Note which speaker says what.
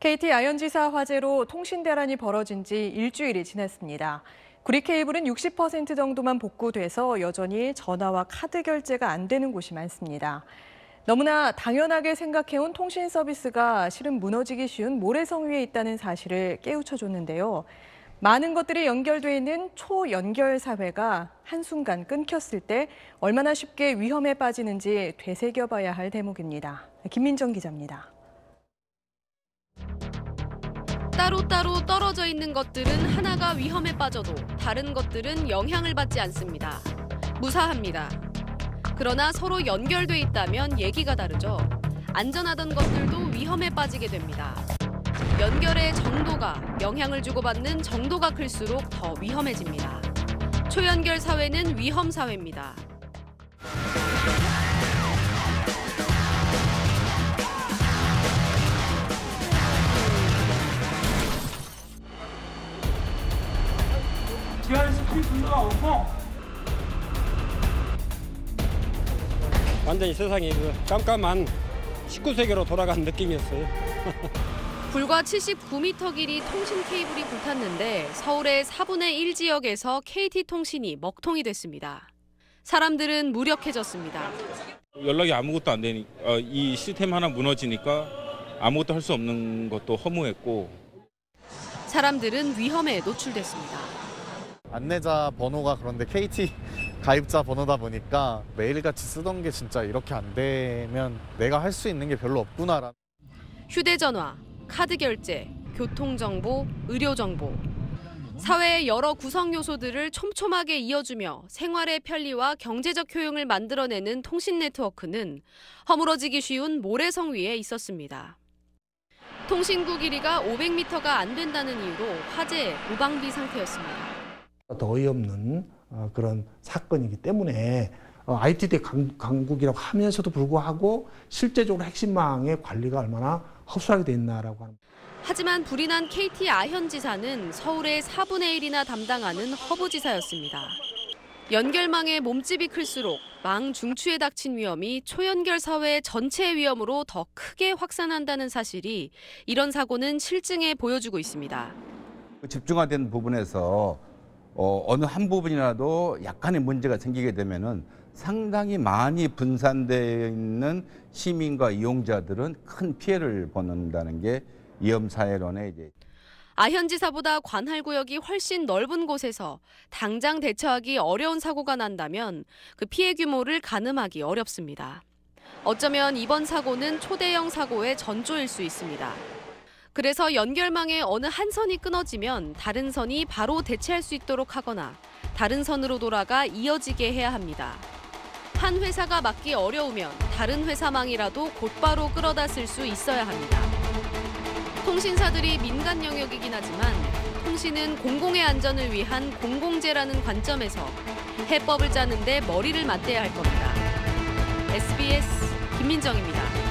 Speaker 1: KT 아현지사 화재로 통신 대란이 벌어진 지 일주일이 지났습니다. 구리 케이블은 60% 정도만 복구돼서 여전히 전화와 카드 결제가 안 되는 곳이 많습니다. 너무나 당연하게 생각해온 통신 서비스가 실은 무너지기 쉬운 모래성 위에 있다는 사실을 깨우쳐줬는데요. 많은 것들이 연결돼 있는 초연결 사회가 한순간 끊겼을 때 얼마나 쉽게 위험에 빠지는지 되새겨봐야 할 대목입니다. 김민정 기자입니다.
Speaker 2: 따로따로 떨어져 있는 것들은 하나가 위험에 빠져도 다른 것들은 영향을 받지 않습니다. 무사합니다. 그러나 서로 연결돼 있다면 얘기가 다르죠. 안전하던 것들도 위험에 빠지게 됩니다. 연결의 정도가 영향을 주고받는 정도가 클수록 더 위험해집니다. 초연결 사회는 위험 사회입니다.
Speaker 3: 완전히 세상이 깜깜한 19세기로 돌아간 느낌이었어요.
Speaker 2: 불과 79m 길이 통신 케이블이 불탔는데 서울의 4분의 1 지역에서 KT통신이 먹통이 됐습니다. 사람들은 무력해졌습니다.
Speaker 4: 연락이 아무것도 안 되니까 이 시스템 하나 무너지니까 아무것도 할 수 없는 것도 허무했고.
Speaker 2: 사람들은 위험에 노출됐습니다.
Speaker 5: 안내자 번호가 그런데 KT 가입자 번호다 보니까 매일같이 쓰던 게 진짜 이렇게 안 되면 내가 할 수 있는 게 별로 없구나라는.
Speaker 2: 휴대전화, 카드 결제, 교통정보, 의료정보. 사회의 여러 구성 요소들을 촘촘하게 이어주며 생활의 편리와 경제적 효용을 만들어내는 통신 네트워크는 허물어지기 쉬운 모래성 위에 있었습니다. 통신구 길이가 500m가 안 된다는 이유로 화재의 무방비 상태였습니다.
Speaker 6: 더 어이없는 그런 사건이기 때문에 IT대 강국이라고 하면서도 불구하고 실제적으로 핵심망의 관리가 얼마나 허술하게 돼 있나라고 합니다.
Speaker 2: 하지만 불이 난 KT 아현지사는 서울의 4분의 1이나 담당하는 허브지사였습니다. 연결망의 몸집이 클수록 망 중추에 닥친 위험이 초연결 사회 전체의 위험으로 더 크게 확산한다는 사실이 이런 사고는 실증에 보여주고 있습니다.
Speaker 7: 집중화된 부분에서 어느 한 부분이라도 약간의 문제가 생기게 되면은 상당히 많이 분산되어 있는 시민과 이용자들은 큰 피해를 보는다는 게 위험사회론의 이제.
Speaker 2: 아현지사보다 관할구역이 훨씬 넓은 곳에서 당장 대처하기 어려운 사고가 난다면 그 피해 규모를 가늠하기 어렵습니다. 어쩌면 이번 사고는 초대형 사고의 전조일 수 있습니다. 그래서 연결망의 어느 한 선이 끊어지면 다른 선이 바로 대체할 수 있도록 하거나 다른 선으로 돌아가 이어지게 해야 합니다. 한 회사가 막기 어려우면 다른 회사망이라도 곧바로 끌어다 쓸 수 있어야 합니다. 통신사들이 민간 영역이긴 하지만 통신은 공공의 안전을 위한 공공재라는 관점에서 해법을 짜는 데 머리를 맞대야 할 겁니다. SBS 김민정입니다.